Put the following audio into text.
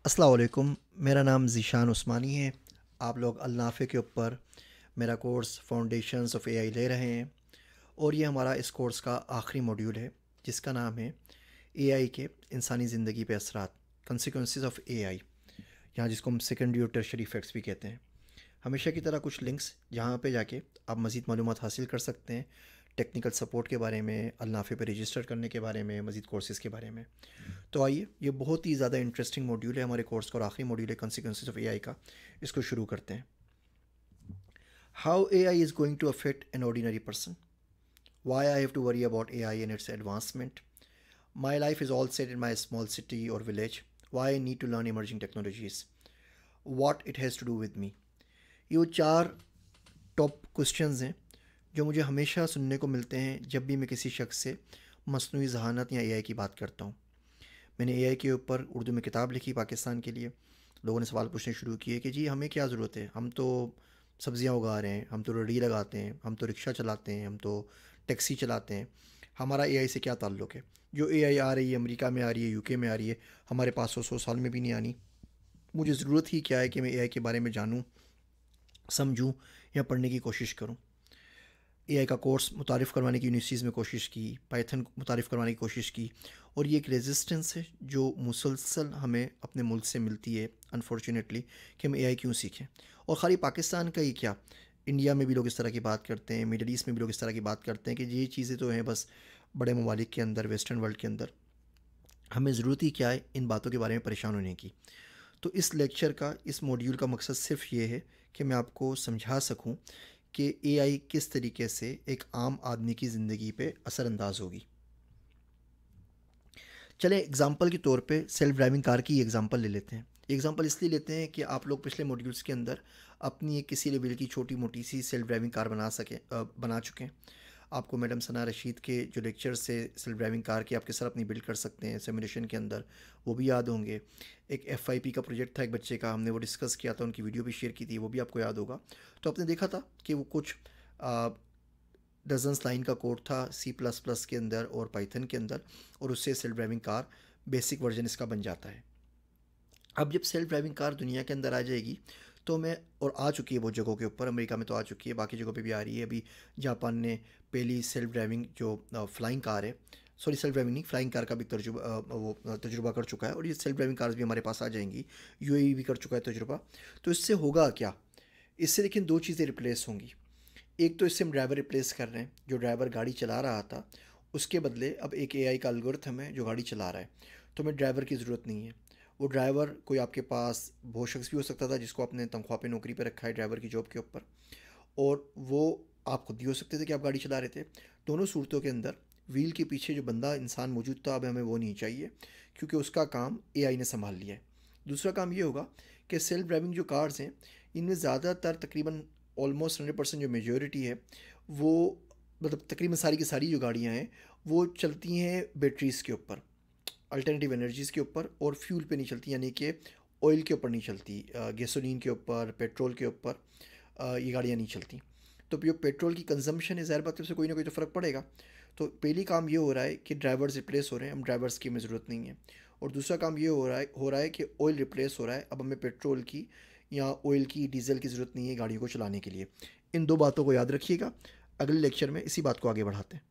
अस्सलाम वालेकुम। मेरा नाम ज़ीशान उस्मानी है। आप लोग अल नाफ़े के ऊपर मेरा कोर्स फाउंडेशंस ऑफ एआई ले रहे हैं और ये हमारा इस कोर्स का आखिरी मॉड्यूल है जिसका नाम है एआई के इंसानी ज़िंदगी पे असरात, कंसिक्वेंसेस ऑफ एआई, यहाँ जिसको हम सेकेंडरी और टर्शरी इफ़ेक्ट्स भी कहते हैं। हमेशा की तरह कुछ लिंक्स जहाँ पे जाके आप मज़ीद मालूमात हासिल कर सकते हैं, टेक्निकल सपोर्ट के बारे में, अल नाफ़े पे रजिस्टर करने के बारे में, मज़ीद कोर्सेज़ के बारे में। तो आइए, ये बहुत ही ज़्यादा इंटरेस्टिंग मॉड्यूल है हमारे कोर्स का और आखिरी मॉड्यूल है कॉन्सिक्वेंसेस ऑफ एआई का। इसको शुरू करते हैं। How AI is going to affect an ordinary person, why I have to worry about AI and its advancement, my life is all set in my small city और village, why I need to learn emerging technologies, what it has to do with me. ये वो 4 top questions हैं जो मुझे हमेशा सुनने को मिलते हैं जब भी मैं किसी शख्स से मसनूई ज़हानत या एआई की बात करता हूँ। मैंने एआई के ऊपर उर्दू में किताब लिखी पाकिस्तान के लिए। लोगों ने सवाल पूछने शुरू किए कि जी हमें क्या ज़रूरत है, हम तो सब्ज़ियाँ उगा रहे हैं, हम तो रेडी लगाते हैं, हम तो रिक्शा चलाते हैं, हम तो टैक्सी चलाते हैं, हमारा एआई से क्या ताल्लुक़ है। जो एआई आ रही है, अमेरिका में आ रही है, यूके में आ रही है, हमारे पास 100 साल में भी नहीं आनी। मुझे ज़रूरत ही क्या है कि मैं एआई के बारे में जानूँ, समझूँ या पढ़ने की कोशिश करूँ। एआई का कोर्स मुतारिफ़ करवाने की यूनिवर्सिटीज़ में कोशिश की, पाइथन मुतारिफ़ करवाने की कोशिश की, और ये एक रेजिस्टेंस है जो मुसलसल हमें अपने मुल्क से मिलती है अनफॉर्चुनेटली, कि हम एआई क्यों सीखें। और ख़ाली पाकिस्तान का ही क्या, इंडिया में भी लोग इस तरह की बात करते हैं, मिडल ईस्ट में भी लोग इस तरह की बात करते हैं कि ये चीज़ें तो हैं बस बड़े ममालिक के अंदर, वेस्टर्न वर्ल्ड के अंदर, हमें ज़रूरत ही क्या है इन बातों के बारे में परेशान होने की। तो इस लेक्चर का, इस मॉड्यूल का मकसद सिर्फ ये है कि मैं आपको समझा सकूं कि एआई किस तरीके से एक आम आदमी की ज़िंदगी पे असरअंदाज होगी। चलें एग्ज़ाम्पल के तौर पे सेल्फ ड्राइविंग कार की एग्ज़ाम्पल ले लेते हैं। एग्ज़ाम्पल इसलिए लेते हैं कि आप लोग पिछले मॉड्यूल्स के अंदर अपनी एक किसी लेवल की छोटी मोटी सी सेल्फ ड्राइविंग कार बना चुके हैं। आपको मैडम सना रशीद के जो लेक्चर से सेल्फ ड्राइविंग कार की आप किस तरह अपनी बिल्ड कर सकते हैं सिमुलेशन के अंदर, वो भी याद होंगे। एक एफआईपी का प्रोजेक्ट था एक बच्चे का, हमने वो डिस्कस किया था, उनकी वीडियो भी शेयर की थी, वो भी आपको याद होगा। तो आपने देखा था कि वो कुछ डजन्स लाइन का कोड था सी प्लस प्लस के अंदर और पाइथन के अंदर, और उससे self driving car basic version इसका बन जाता है। अब जब सेल्फ ड्राइविंग कार दुनिया के अंदर आ जाएगी तो मैं, और आ चुकी है बहुत जगहों के ऊपर, अमेरिका में तो आ चुकी है, बाकी जगहों पे भी आ रही है। अभी जापान ने पहली सेल्फ ड्राइविंग जो फ्लाइंग कार है, सॉरी सेल्फ ड्राइविंग नहीं, फ्लाइंग कार का भी तजुर्बा कर चुका है, और ये सेल्फ ड्राइविंग कार्स भी हमारे पास आ जाएंगी। यूएई भी कर चुका है तजुर्बा। तो इससे होगा क्या, इससे लेकिन 2 चीज़ें रिप्लेस होंगी। एक तो इससे हम ड्राइवर रिप्लेस कर रहे हैं, जो ड्राइवर गाड़ी चला रहा था उसके बदले अब एक एआई का एल्गोरिथम है जो गाड़ी चला रहा है। तो हमें ड्राइवर की ज़रूरत नहीं है। वो ड्राइवर कोई आपके पास वो शख्स भी हो सकता था जिसको आपने तनख्वाह पे नौकरी पे रखा है ड्राइवर की जॉब के ऊपर, और वो आप खुद भी हो सकते थे कि आप गाड़ी चला रहे थे। दोनों सूरतों के अंदर व्हील के पीछे जो बंदा इंसान मौजूद था, अब हमें वो नहीं चाहिए क्योंकि उसका काम एआई ने संभाल लिया है। दूसरा काम ये होगा कि सेल्फ ड्राइविंग जो कार्स हैं इनमें ज़्यादातर तकरीबन ऑलमोस्ट 100% जो मेजॉरिटी है वो, मतलब तकरीबन सारी की सारी जो गाड़ियाँ हैं वो चलती हैं बैटरीज़ के ऊपर, अल्टरनेटिव एनर्जीज़ के ऊपर, और फ्यूल पे नहीं चलती, यानी कि ऑयल के ऊपर नहीं चलती, गैसोलीन के ऊपर, पेट्रोल के ऊपर ये गाड़ियाँ नहीं चलती। तो जो पेट्रोल की कंजम्पशन है, ज़ाहिर बात है उससे कोई ना कोई तो फ़र्क पड़ेगा। तो पहली काम ये हो रहा है कि ड्राइवर्स रिप्लेस हो रहे हैं, हम ड्राइवर्स की हमें ज़रूरत नहीं है। और दूसरा काम ये हो रहा है कि ऑयल रिप्लेस हो रहा है, अब हमें पेट्रोल की या ऑयल की, डीजल की ज़रूरत नहीं है गाड़ियों को चलाने के लिए। इन 2 बातों को याद रखिएगा। अगले लेक्चर में इसी बात को आगे बढ़ाते हैं।